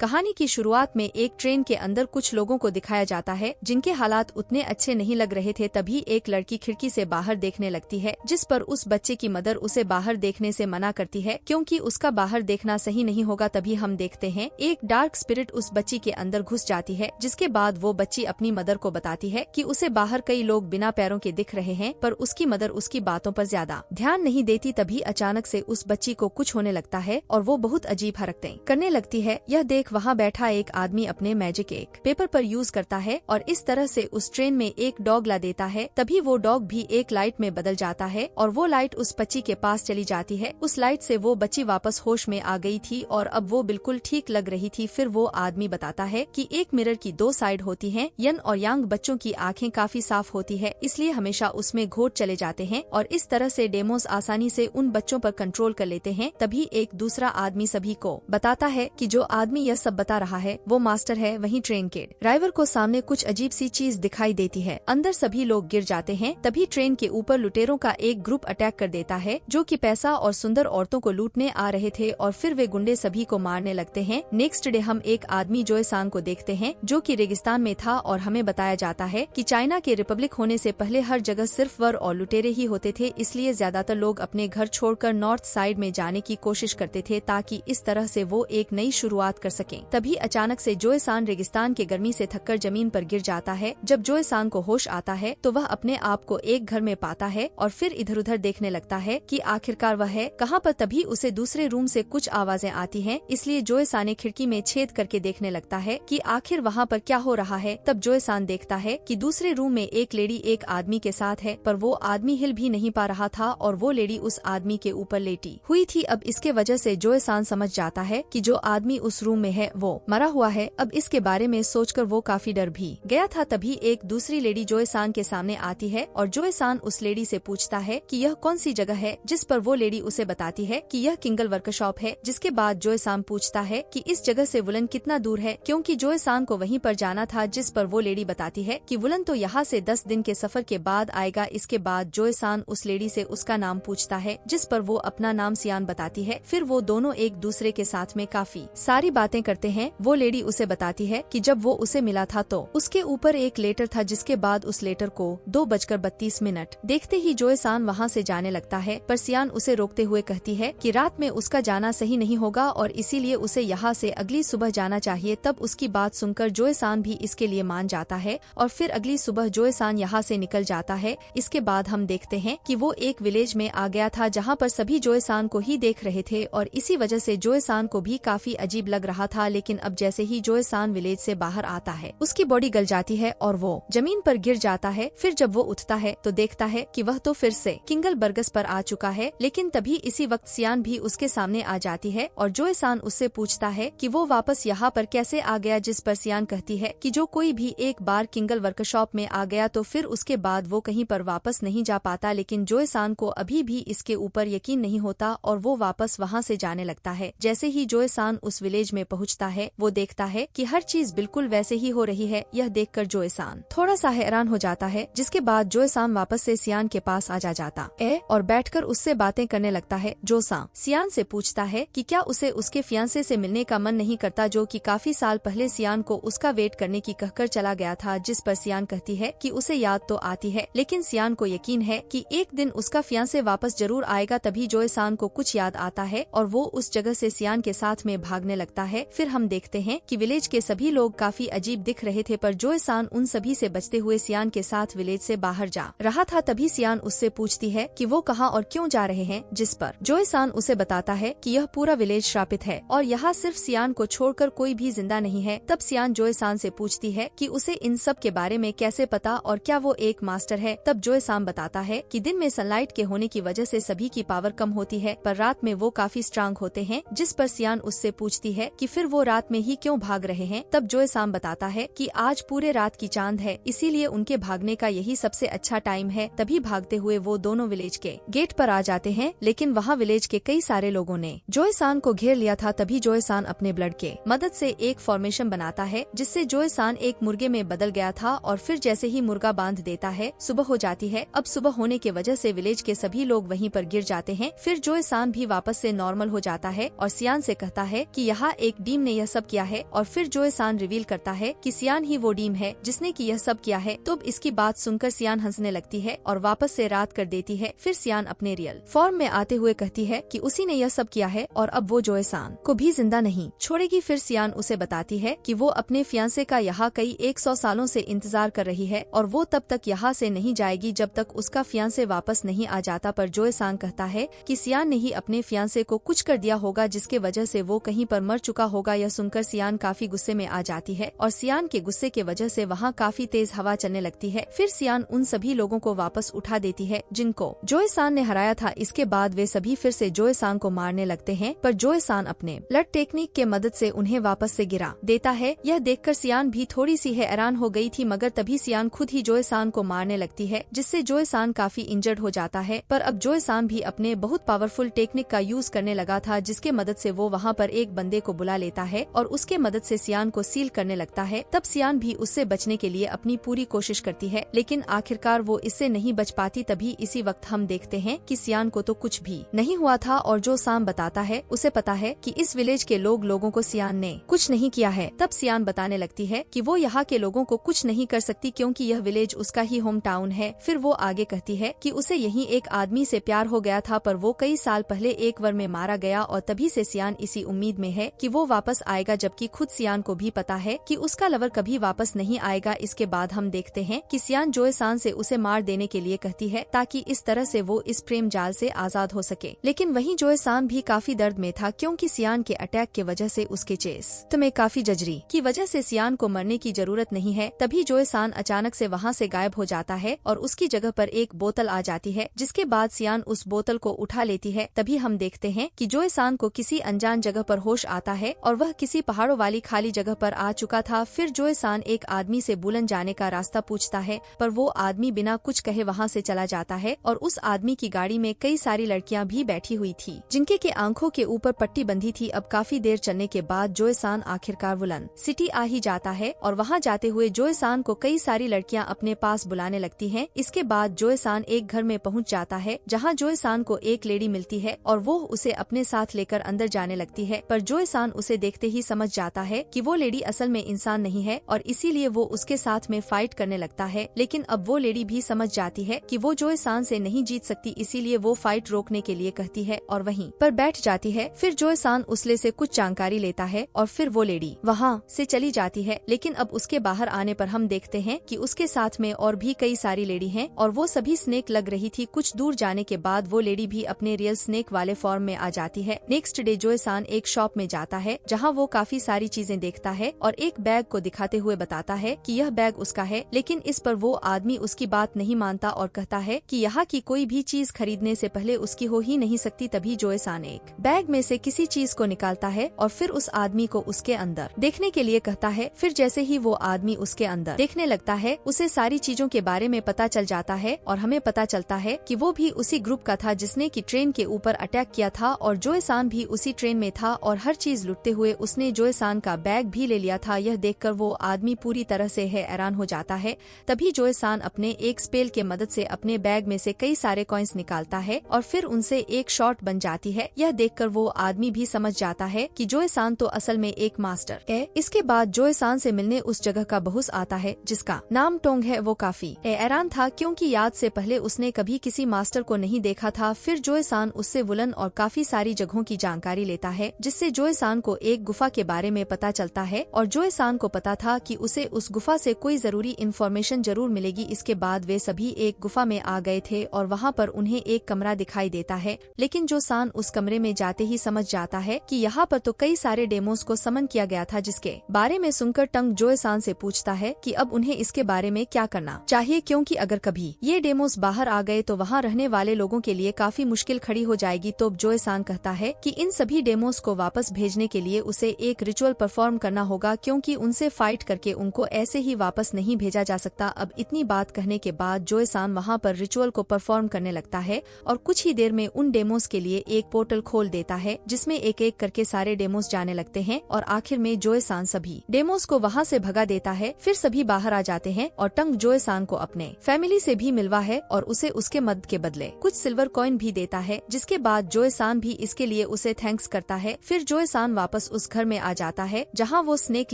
कहानी की शुरुआत में एक ट्रेन के अंदर कुछ लोगों को दिखाया जाता है जिनके हालात उतने अच्छे नहीं लग रहे थे। तभी एक लड़की खिड़की से बाहर देखने लगती है, जिस पर उस बच्चे की मदर उसे बाहर देखने से मना करती है क्योंकि उसका बाहर देखना सही नहीं होगा। तभी हम देखते हैं एक डार्क स्पिरिट उस बच्ची के अंदर घुस जाती है, जिसके बाद वो बच्ची अपनी मदर को बताती है कि उसे बाहर कई लोग बिना पैरों के दिख रहे हैं, पर उसकी मदर उसकी बातों पर ज्यादा ध्यान नहीं देती। तभी अचानक से उस बच्ची को कुछ होने लगता है और वो बहुत अजीब हरकतें करने लगती है। यह देख वहाँ बैठा एक आदमी अपने मैजिक एक पेपर पर यूज करता है और इस तरह से उस ट्रेन में एक डॉग ला देता है। तभी वो डॉग भी एक लाइट में बदल जाता है और वो लाइट उस बच्ची के पास चली जाती है। उस लाइट से वो बच्ची वापस होश में आ गई थी और अब वो बिल्कुल ठीक लग रही थी। फिर वो आदमी बताता है कि एक मिरर की दो साइड होती हैं। यन और यांग बच्चों की आंखें काफी साफ होती है, इसलिए हमेशा उसमें घोट चले जाते हैं और इस तरह से डेमोस आसानी से उन बच्चों पर कंट्रोल कर लेते हैं। तभी एक दूसरा आदमी सभी को बताता है कि जो आदमी यह सब बता रहा है वो मास्टर है। वहीं ट्रेन के ड्राइवर को सामने कुछ अजीब सी चीज दिखाई देती है, अंदर सभी लोग गिर जाते हैं। तभी ट्रेन के ऊपर लुटेरों का एक ग्रुप अटैक कर देता है जो कि पैसा और सुंदर औरतों को लूटने आ रहे थे और फिर वे गुंडे सभी को मारने लगते हैं। नेक्स्ट डे हम एक आदमी जोए सांग को देखते हैं जो कि रेगिस्तान में था और हमें बताया जाता है कि चाइना के रिपब्लिक होने से पहले हर जगह सिर्फ वर और लुटेरे ही होते थे, इसलिए ज्यादातर लोग अपने घर छोड़कर नॉर्थ साइड में जाने की कोशिश करते थे ताकि इस तरह से वो एक नई शुरुआत कर सकें। तभी अचानक से जोए सांग रेगिस्तान के गर्मी से थककर जमीन पर गिर जाता है। जब जोए सांग को होश आता है तो वह अपने आप को एक घर में पाता है और फिर इधर उधर देखने लगता है कि आखिरकार वह है कहाँ पर। तभी उसे दूसरे रूम से कुछ आवाजें आती हैं, इसलिए जोए सांग ने खिड़की में छेद करके देखने लगता है कि आखिर वहाँ पर क्या हो रहा है। तब जोए सांग देखता है कि दूसरे रूम में एक लेडी एक आदमी के साथ है, पर वो आदमी हिल भी नहीं पा रहा था और वो लेडी उस आदमी के ऊपर लेटी हुई थी। अब इसके वजह से जोए सांग समझ जाता है कि जो आदमी उस रूम में है वो मरा हुआ है। अब इसके बारे में सोचकर वो काफी डर भी गया था। तभी एक दूसरी लेडी जोए सांग के सामने आती है और जोए सांग उस लेडी से पूछता है कि यह कौन सी जगह है, जिस पर वो लेडी उसे बताती है कि यह किंगल वर्कशॉप है। जिसके बाद जोए सांग पूछता है कि इस जगह से वुलन कितना दूर है, क्योंकि जोए सांग को वहीं पर जाना था। जिस पर वो लेडी बताती है कि वुलन तो यहाँ से 10 दिन के सफर के बाद आएगा। इसके बाद जोए सांग उस लेडी से उसका नाम पूछता है, जिस पर वो अपना नाम सियान बताती है। फिर वो दोनों एक दूसरे के साथ में काफी सारी बातें करते हैं। वो लेडी उसे बताती है कि जब वो उसे मिला था तो उसके ऊपर एक लेटर था। जिसके बाद उस लेटर को 2:32 देखते ही जोए सांग वहाँ से जाने लगता है, पर सियान उसे रोकते हुए कहती है कि रात में उसका जाना सही नहीं होगा और इसीलिए उसे यहाँ से अगली सुबह जाना चाहिए। तब उसकी बात सुनकर जोए सांग भी इसके लिए मान जाता है और फिर अगली सुबह जोए सांग यहाँ से निकल जाता है। इसके बाद हम देखते हैं कि वो एक विलेज में आ गया था जहाँ पर सभी जोए सांग को ही देख रहे थे और इसी वजह से जोए सांग को भी काफी अजीब लग रहा था। लेकिन अब जैसे ही जोए सांग विलेज से बाहर आता है उसकी बॉडी गल जाती है और वो जमीन पर गिर जाता है। फिर जब वो उठता है तो देखता है कि वह तो फिर से किंगल बर्गस पर आ चुका है। लेकिन तभी इसी वक्त सियान भी उसके सामने आ जाती है और जोए सांग उससे पूछता है कि वो वापस यहाँ पर कैसे आ गया। जिस पर सियान कहती है कि जो कोई भी एक बार किंगल वर्कशॉप में आ गया तो फिर उसके बाद वो कहीं पर वापस नहीं जा पाता। लेकिन जोए सांग को अभी भी इसके ऊपर यकीन नहीं होता और वो वापस वहाँ से जाने लगता है। जैसे ही जोए सांग उस विलेज में पहुँचता है वो देखता है कि हर चीज बिल्कुल वैसे ही हो रही है। यह देखकर जोए सांग थोड़ा सा हैरान हो जाता है। जिसके बाद जोए सांग वापस से सियान के पास आ जाता है और बैठकर उससे बातें करने लगता है। जो सांग सियान से पूछता है कि क्या उसे उसके फियांसे से मिलने का मन नहीं करता, जो कि काफी साल पहले सियान को उसका वेट करने की कहकर चला गया था। जिस पर सियान कहती है कि उसे याद तो आती है, लेकिन सियान को यकीन है कि एक दिन उसका फियांसे वापस जरूर आएगा। तभी जोए सांग को कुछ याद आता है और वो उस जगह से सियान के साथ में भागने लगता है। फिर हम देखते हैं कि विलेज के सभी लोग काफी अजीब दिख रहे थे, पर जोए सांग उन सभी से बचते हुए सियान के साथ विलेज से बाहर जा रहा था। तभी सियान उससे पूछती है कि वो कहाँ और क्यों जा रहे हैं। जिस पर जोए सांग उसे बताता है कि यह पूरा विलेज श्रापित है और यहाँ सिर्फ सियान को छोड़कर कोई भी जिंदा नहीं है। तब सियान जोए सांग से पूछती है कि उसे इन सब के बारे में कैसे पता और क्या वो एक मास्टर है। तब जोए सांग बताता है कि दिन में सनलाइट के होने की वजह से सभी की पावर कम होती है, पर रात में वो काफी स्ट्रांग होते हैं। जिस पर सियान उससे पूछती है कि फिर वो रात में ही क्यों भाग रहे हैं। तब जोए सांग बताता है कि आज पूरे रात की चांद है, इसीलिए उनके भागने का यही सबसे अच्छा टाइम है। तभी भागते हुए वो दोनों विलेज के गेट पर आ जाते हैं, लेकिन वहाँ विलेज के कई सारे लोगों ने जोए सांग को घेर लिया था। तभी जोए सांग अपने ब्लड के मदद से एक फॉर्मेशन बनाता है, जिससे जोए सांग एक मुर्गे में बदल गया था और फिर जैसे ही मुर्गा बांध देता है सुबह हो जाती है। अब सुबह होने के वजह से विलेज के सभी लोग वहीं पर गिर जाते हैं। फिर जोए सांग भी वापस से नॉर्मल हो जाता है और सियान से कहता है कि यहाँ एक डीम ने यह सब किया है और फिर जोए सान रिवील करता है कि सियान ही वो डीम है जिसने कि यह सब किया है। तो अब इसकी बात सुनकर सियान हंसने लगती है और वापस से रात कर देती है। फिर सियान अपने रियल फॉर्म में आते हुए कहती है कि उसी ने यह सब किया है और अब वो जोए सान को भी जिंदा नहीं छोड़ेगी। फिर सियान उसे बताती है कि वो अपने फियांसे का यहाँ कई 100 सालों से इंतजार कर रही है और वो तब तक यहाँ से नहीं जाएगी जब तक उसका फियांसे वापस नहीं आ जाता। पर जोए सान कहता है कि सियान ने ही अपने फियांसे को कुछ कर दिया होगा जिसके वजह से वो कहीं पर मर चुका होगा। यह सुनकर सियान काफी गुस्से में आ जाती है और सियान के गुस्से के वजह से वहाँ काफी तेज हवा चलने लगती है। फिर सियान उन सभी लोगों को वापस उठा देती है जिनको जोए सान ने हराया था। इसके बाद वे सभी फिर से जोए सान को मारने लगते हैं, पर जोए सान अपने ब्लड टेक्निक के मदद से उन्हें वापस से गिरा देता है। यह देखकर सियान भी थोड़ी सी हैरान हो गई थी, मगर तभी सियान खुद ही जोए सान को मारने लगती है जिससे जोए सान काफी इंजर्ड हो जाता है। पर अब जोए सान भी अपने बहुत पावरफुल टेक्निक का यूज करने लगा था जिसके मदद से वो वहाँ पर एक बंदे को बुला लेता है और उसके मदद से सियान को सील करने लगता है। तब सियान भी उससे बचने के लिए अपनी पूरी कोशिश करती है, लेकिन आखिरकार वो इससे नहीं बच पाती। तभी इसी वक्त हम देखते हैं कि सियान को तो कुछ भी नहीं हुआ था और जो साम बताता है उसे पता है कि इस विलेज के लोगों को सियान ने कुछ नहीं किया है। तब सियान बताने लगती है कि वो यहाँ के लोगों को कुछ नहीं कर सकती क्योंकि यह विलेज उसका ही होम टाउन है। फिर वो आगे कहती है कि उसे यहीं एक आदमी से प्यार हो गया था, पर वो कई साल पहले एक वार में मारा गया और तभी से सियान इसी उम्मीद में है कि वो वापस आएगा, जबकि खुद सियान को भी पता है कि उसका लवर कभी वापस नहीं आएगा। इसके बाद हम देखते हैं कि सियान जोए सान से उसे मार देने के लिए कहती है ताकि इस तरह से वो इस प्रेम जाल से आजाद हो सके। लेकिन वहीं जोए सान भी काफी दर्द में था क्योंकि सियान के अटैक के वजह से उसके चेस्ट में काफी जजरी की वजह से सियान को मरने की जरूरत नहीं है। तभी जोए सान अचानक से वहाँ से गायब हो जाता है और उसकी जगह पर एक बोतल आ जाती है, जिसके बाद सियान उस बोतल को उठा लेती है। तभी हम देखते हैं कि जोए सान को किसी अनजान जगह पर होश आता है और वह किसी पहाड़ों वाली खाली जगह पर आ चुका था। फिर जोए सान एक आदमी से बुलंद जाने का रास्ता पूछता है, पर वो आदमी बिना कुछ कहे वहाँ से चला जाता है और उस आदमी की गाड़ी में कई सारी लड़कियाँ भी बैठी हुई थी जिनके के आंखों के ऊपर पट्टी बंधी थी। अब काफी देर चलने के बाद जोए सान आखिरकार वुलन सिटी आ ही जाता है और वहाँ जाते हुए जोए सान को कई सारी लड़कियाँ अपने पास बुलाने लगती हैं। इसके बाद जोए सान एक घर में पहुँच जाता है जहाँ जोए सान को एक लेडी मिलती है और वो उसे अपने साथ लेकर अंदर जाने लगती है, पर जोए सान उसे देखते ही समझ जाता है कि वो लेडी असल में इंसान नहीं है और इसीलिए वो उसके साथ में फाइट करने लगता है। लेकिन अब वो लेडी भी समझ जाती है कि वो जोए सान से नहीं जीत सकती, इसीलिए वो फाइट रोकने के लिए कहती है और वहीं पर बैठ जाती है। फिर जोए सान उसले से कुछ जानकारी लेता है और फिर वो लेडी वहाँ से चली जाती है। लेकिन अब उसके बाहर आने पर हम देखते हैं कि उसके साथ में और भी कई सारी लेडी हैं और वो सभी स्नेक लग रही थी। कुछ दूर जाने के बाद वो लेडी भी अपने रियल स्नेक वाले फॉर्म में आ जाती है। नेक्स्ट डे जोए सान एक शॉप में जाता है जहाँ वो काफी सारी चीजें देखता है और एक बैग को दिखाते हुए बताता है कि यह बैग उसका है। लेकिन इस पर वो आदमी उसकी बात नहीं मानता और कहता है कि यहाँ की कोई भी चीज खरीदने से पहले उसकी हो ही नहीं सकती। तभी जोए सान एक बैग में से किसी चीज को निकालता है और फिर उस आदमी को उसके अंदर देखने के लिए कहता है। फिर जैसे ही वो आदमी उसके अंदर देखने लगता है उसे सारी चीजों के बारे में पता चल जाता है और हमें पता चलता है कि वो भी उसी ग्रुप का था जिसने की ट्रेन के ऊपर अटैक किया था और जोए सान भी उसी ट्रेन में था और हर चीज लुटते हुए उसने जोए सान का बैग भी ले लिया था। यह देखकर वो आदमी पूरी तरह से हैरान हो जाता है। तभी जोए सान अपने एक स्पेल के मदद से अपने बैग में से कई सारे कॉइन्स निकालता है और फिर उनसे एक शॉट बन जाती है। यह देखकर वो आदमी भी समझ जाता है कि जोए सान तो असल में एक मास्टर है। इसके बाद जोए सान से मिलने उस जगह का बॉस आता है जिसका नाम टोंग है। वो काफी हैरान था क्योंकि याद से पहले उसने कभी किसी मास्टर को नहीं देखा था। फिर जोए सान उससे वुलन और काफी सारी जगहों की जानकारी लेता है जिससे जोए सान को एक गुफा के बारे में पता चलता है और जोए सान को पता था कि उसे उस गुफा से कोई जरूरी इन्फॉर्मेशन जरूर मिलेगी। इसके बाद वे सभी एक गुफा में आ गए थे और वहाँ पर उन्हें एक कमरा दिखाई देता है। लेकिन जो सान उस कमरे में जाते ही समझ जाता है कि यहाँ पर तो कई सारे डेमोस को समन किया गया था, जिसके बारे में सुनकर टंग जोए सान से पूछता है कि अब उन्हें इसके बारे में क्या करना चाहिए, क्योंकि अगर कभी ये डेमोस बाहर आ गए तो वहाँ रहने वाले लोगों के लिए काफी मुश्किल खड़ी हो जाएगी। तो जोए सान कहता है कि इन सभी डेमोस को वापस भेजने के लिए उसे एक रिचुअल परफॉर्म करना होगा क्योंकि उनसे फाइट करके उनको ऐसे ही वापस नहीं भेजा जा सकता। अब इतनी बात कहने के बाद जोए सान वहाँ पर रिचुअल को परफॉर्म करने लगता है और कुछ ही देर में उन डेमोस के लिए एक पोर्टल खोल देता है जिसमें एक एक करके सारे डेमोस जाने लगते हैं और आखिर में जोए सान सभी डेमोस को वहाँ से भगा देता है। फिर सभी बाहर आ जाते हैं और टंग जोए सान को अपने फैमिली से भी मिलवा है और उसे उसके मदद के बदले कुछ सिल्वर कॉइन भी देता है, जिसके बाद जोए सान भी इसके लिए उसे थैंक्स करता है। फिर जोए सान वापस वापस उस घर में आ जाता है जहाँ वो स्नेक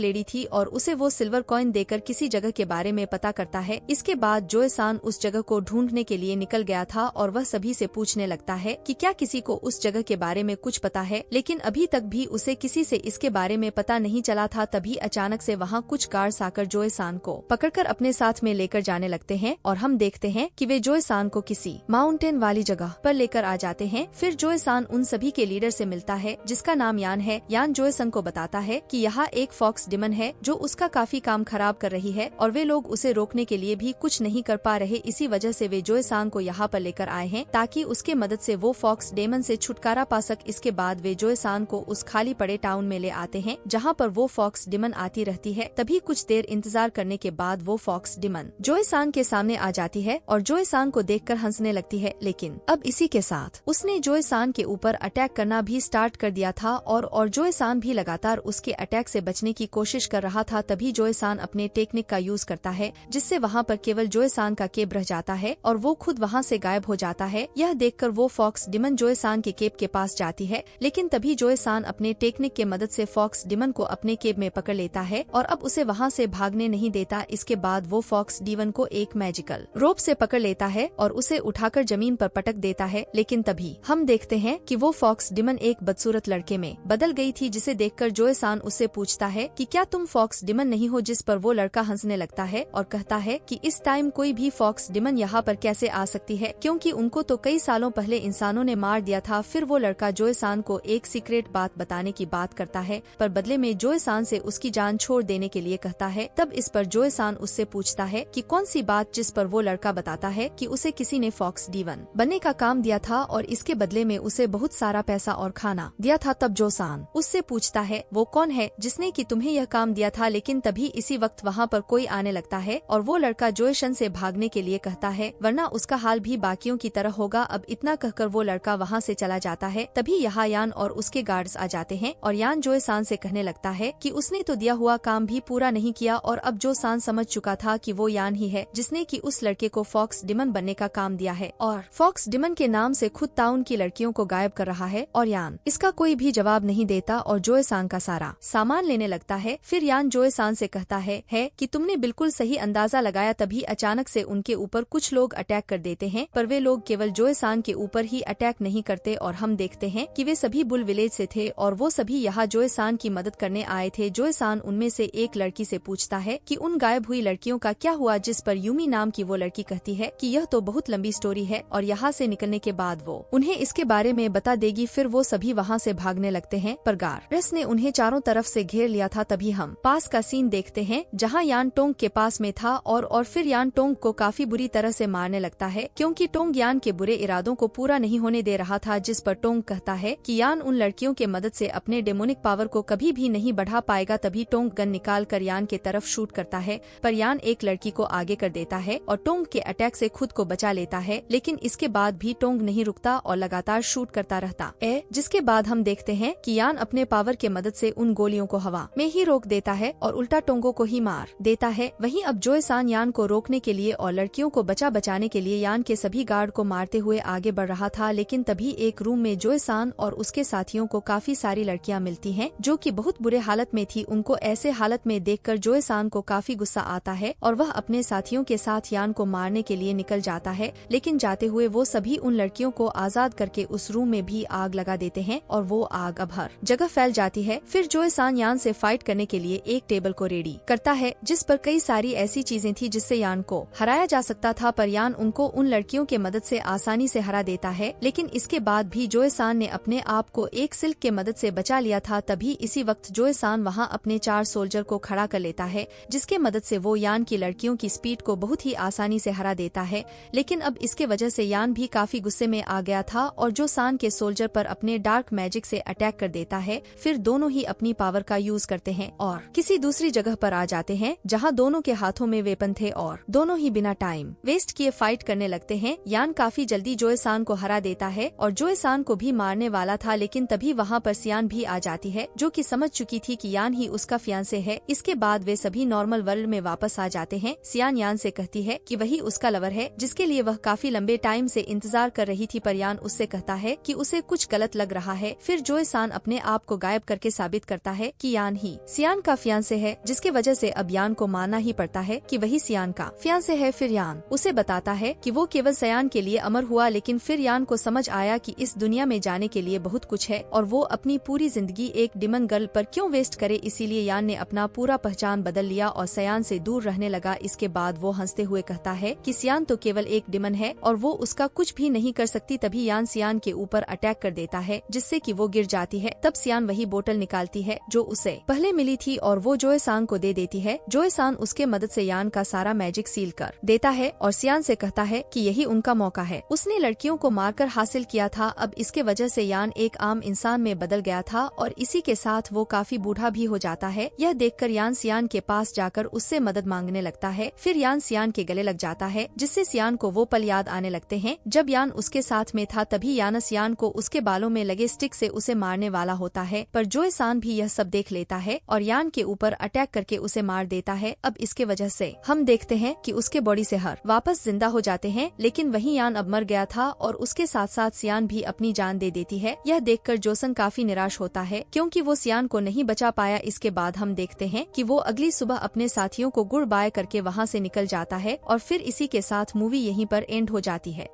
लेडी थी और उसे वो सिल्वर कॉइन देकर किसी जगह के बारे में पता करता है। इसके बाद जोए सान उस जगह को ढूंढने के लिए निकल गया था और वह सभी से पूछने लगता है कि क्या किसी को उस जगह के बारे में कुछ पता है, लेकिन अभी तक भी उसे किसी से इसके बारे में पता नहीं चला था। तभी अचानक से वहाँ कुछ गार्ड्स आकर जोए सान को पकड़कर अपने साथ में लेकर जाने लगते हैं और हम देखते हैं कि वे जोए सान को किसी माउंटेन वाली जगह पर लेकर आ जाते हैं। फिर जोए सान उन सभी के लीडर से मिलता है जिसका नाम यान है। यान जोए सान को बताता है कि यहाँ एक फॉक्स डिमन है जो उसका काफी काम खराब कर रही है और वे लोग उसे रोकने के लिए भी कुछ नहीं कर पा रहे। इसी वजह से वे जोए सान को यहाँ पर लेकर आए हैं ताकि उसके मदद से वो फॉक्स डेमन से छुटकारा पा सक। इसके बाद वे जोए सान को उस खाली पड़े टाउन में ले आते हैं जहाँ पर वो फॉक्स डिमन आती रहती है। तभी कुछ देर इंतजार करने के बाद वो फॉक्स डिमन जोए सान के सामने आ जाती है और जोए सान को देखकर हंसने लगती है। लेकिन अब इसी के साथ उसने जोए सान के ऊपर अटैक करना भी स्टार्ट कर दिया था और जोए सान भी लगातार उसके अटैक से बचने की कोशिश कर रहा था। तभी जोए सान अपने टेक्निक का यूज करता है जिससे वहाँ पर केवल जोए सान का केप रह जाता है और वो खुद वहाँ से गायब हो जाता है। यह देखकर वो फॉक्स डिमन जोए सान के केप के पास जाती है, लेकिन तभी जोए सान अपने टेक्निक के मदद से फॉक्स डिमन को अपने केप में पकड़ लेता है और अब उसे वहाँ से भागने नहीं देता। इसके बाद वो फॉक्स डिमन को एक मैजिकल रोप से पकड़ लेता है और उसे उठाकर जमीन पर पटक देता है। लेकिन तभी हम देखते हैं कि वो फॉक्स डिमन एक बदसूरत लड़के में बदल गई थी, जिसे देखकर जोए सान उससे पूछता है कि क्या तुम फॉक्स डिमन नहीं हो। जिस पर वो लड़का हंसने लगता है और कहता है कि इस टाइम कोई भी फॉक्स डिमन यहाँ पर कैसे आ सकती है, क्योंकि उनको तो कई सालों पहले इंसानों ने मार दिया था। फिर वो लड़का जोए सान को एक सीक्रेट बात बताने की बात करता है, पर बदले में जोए सान से उसकी जान छोड़ देने के लिए कहता है। तब इस पर जोए सान उससे पूछता है कि कौन सी बात, जिस पर वो लड़का बताता है कि उसे किसी ने फॉक्स डिमन बनने का काम दिया था और इसके बदले में उसे बहुत सारा पैसा और खाना दिया था। तब जोए सान उससे पूछता है वो कौन है जिसने कि तुम्हें यह काम दिया था। लेकिन तभी इसी वक्त वहाँ पर कोई आने लगता है और वो लड़का जोए शन से भागने के लिए कहता है, वरना उसका हाल भी बाकियों की तरह होगा। अब इतना कहकर वो लड़का वहाँ से चला जाता है। तभी यहाँ यान और उसके गार्ड्स आ जाते हैं और यान जोए सान से कहने लगता है कि उसने तो दिया हुआ काम भी पूरा नहीं किया। और अब जो सान समझ चुका था कि वो यान ही है जिसने कि उस लड़के को फॉक्स डिमन बनने का काम दिया है और फॉक्स डिमन के नाम से खुद टाउन की लड़कियों को गायब कर रहा है। और यान इसका कोई भी जवाब नहीं देता और जोए सान का सारा सामान लेने लगता है। फिर यान जोए सान से कहता है कि तुमने बिल्कुल सही अंदाजा लगाया। तभी अचानक से उनके ऊपर कुछ लोग अटैक कर देते हैं, पर वे लोग केवल जोए सान के ऊपर ही अटैक नहीं करते और हम देखते हैं कि वे सभी बुल विलेज से थे और वो सभी यहाँ जोए सान की मदद करने आए थे। जोए सान उनमें से एक लड़की से पूछता है कि उन गायब हुई लड़कियों का क्या हुआ, जिस पर यूमी नाम की वो लड़की कहती है कि यह तो बहुत लंबी स्टोरी है और यहाँ से निकलने के बाद वो उन्हें इसके बारे में बता देगी। फिर वो सभी वहाँ से भागने लगते हैं, पर गार्ड्स ने उन्हें चारों तरफ से घेर लिया था। तभी हम पास का सीन देखते हैं जहाँ यान टोंग के पास में था और फिर यान टोंग को काफी बुरी तरह से मारने लगता है, क्योंकि टोंग यान के बुरे इरादों को पूरा नहीं होने दे रहा था। जिस पर टोंग कहता है कि यान उन लड़कियों के मदद से अपने डेमोनिक पावर को कभी भी नहीं बढ़ा पाएगा। तभी टोंग गन निकाल कर यान के तरफ शूट करता है, पर यान एक लड़की को आगे कर देता है और टोंग के अटैक से खुद को बचा लेता है। लेकिन इसके बाद भी टोंग नहीं रुकता और लगातार शूट करता रहता है, जिसके बाद हम देखते हैं कि यान अपने पावर के मदद से उन गोलियों को हवा में ही रोक देता है और उल्टा टोंगो को ही मार देता है। वहीं अब जोए सान यान को रोकने के लिए और लड़कियों को बचाने के लिए यान के सभी गार्ड को मारते हुए आगे बढ़ रहा था। लेकिन तभी एक रूम में जोए सान और उसके साथियों को काफी सारी लड़कियां मिलती हैं जो कि बहुत बुरे हालत में थी। उनको ऐसे हालत में देखकर जोए सान को काफी गुस्सा आता है और वह अपने साथियों के साथ यान को मारने के लिए निकल जाता है। लेकिन जाते हुए वो सभी उन लड़कियों को आजाद करके उस रूम में भी आग लगा देते हैं और वो आग अब हर जगह फैल जाती है। फिर जोए सान यान से फाइट करने के लिए एक टेबल को रेडी करता है जिस पर कई सारी ऐसी चीजें थी जिससे यान को हराया जा सकता था, पर यान उनको उन लड़कियों के मदद से आसानी से हरा देता है। लेकिन इसके बाद भी जोए सान ने अपने आप को एक सिल्क के मदद से बचा लिया था। तभी इसी वक्त जोए सान वहाँ अपने 4 सोल्जर को खड़ा कर लेता है जिसके मदद से वो यान की लड़कियों की स्पीड को बहुत ही आसानी से हरा देता है। लेकिन अब इसके वजह से यान भी काफी गुस्से में आ गया था और जो सान के सोल्जर पर अपने डार्क मैजिक से अटैक कर देता है। फिर दोनों ही अपनी पावर का यूज करते हैं और किसी दूसरी जगह पर आ जाते हैं जहां दोनों के हाथों में वेपन थे और दोनों ही बिना टाइम वेस्ट किए फाइट करने लगते हैं। यान काफी जल्दी जोए सान को हरा देता है और जोए सान को भी मारने वाला था, लेकिन तभी वहां पर सियान भी आ जाती है जो कि समझ चुकी थी कि यान ही उसका फियांसे है। इसके बाद वे सभी नॉर्मल वर्ल्ड में वापस आ जाते हैं। सियान यान से कहती है कि वही उसका लवर है जिसके लिए वह काफी लंबे टाइम से इंतजार कर रही थी, पर यान उससे कहता है कि उसे कुछ गलत लग रहा है। फिर जोए सान अपने आप को गायब करके साबित करता है कि यान ही सियान का फियांसे है, जिसके वजह से अब यान को मानना ही पड़ता है कि वही सियान का फियांसे है। फिर यान उसे बताता है कि वो केवल सयान के लिए अमर हुआ, लेकिन फिर यान को समझ आया कि इस दुनिया में जाने के लिए बहुत कुछ है और वो अपनी पूरी जिंदगी एक डिमन गर्ल पर क्यों वेस्ट करे। इसीलिए यान ने अपना पूरा पहचान बदल लिया और सयान से दूर रहने लगा। इसके बाद वो हंसते हुए कहता है कि सियान तो केवल एक डिमन है और वो उसका कुछ भी नहीं कर सकती। तभी यान सियान के ऊपर अटैक कर देता है, जिससे कि वो गिर जाती है। तब सियान वही बोतल निकालती है जो उसे पहले मिली थी और वो जोए सांग को दे देती है। जोए सांग उसके मदद से यान का सारा मैजिक सील कर देता है और सियान से कहता है कि यही उनका मौका है। उसने लड़कियों को मारकर हासिल किया था, अब इसके वजह से यान एक आम इंसान में बदल गया था और इसी के साथ वो काफी बूढ़ा भी हो जाता है। यह देखकर यान सियान के पास जाकर उससे मदद मांगने लगता है। फिर यान सियान के गले लग जाता है, जिससे सियान को वो पल याद आने लगते हैं जब यान उसके साथ में था। तभी यान सियान को उसके बालों में लगे स्टिक से उसे मारने वाला होता है, पर जोए सांग भी यह सब देख लेता है और यान के ऊपर अटैक करके उसे मार देता है। अब इसके वजह से हम देखते हैं कि उसके बॉडी से हर वापस जिंदा हो जाते हैं, लेकिन वही यान अब मर गया था और उसके साथ साथ सियान भी अपनी जान दे देती है। यह देखकर जोसंग काफी निराश होता है क्योंकि वो सियान को नहीं बचा पाया। इसके बाद हम देखते हैं कि वो अगली सुबह अपने साथियों को गुड बाय करके वहाँ से निकल जाता है और फिर इसी के साथ मूवी यहीं पर एंड हो जाती है।